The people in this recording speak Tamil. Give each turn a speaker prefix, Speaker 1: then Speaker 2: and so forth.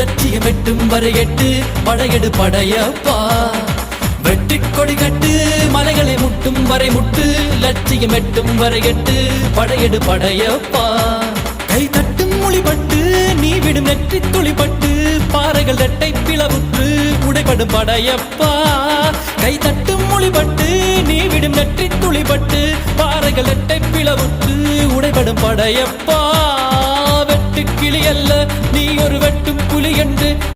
Speaker 1: லட்சியம் எட்டும் வரை எட்டு படையெடு படையப்பா வெட்டி கொடி கட்டு மலைகளை முட்டும் வரை முட்டு லட்சியம் எட்டும் வரை எட்டு படையெடு படையப்பா கை தட்டும் மொழிபட்டு நீ விடும் நெற்றி துளிபட்டு பாறைகள் இரட்டை பிளவுற்று உடைபடும் படையப்பா கை தட்டும் மொழிபட்டு நீ விடும் நெற்றி துளிபட்டு பாறைகள் இரட்டை பிளவுற்று உடைபடும் படையப்பா வெட்டு கிளி அல்ல நீ ஒரு வெட்டும் புலி என்று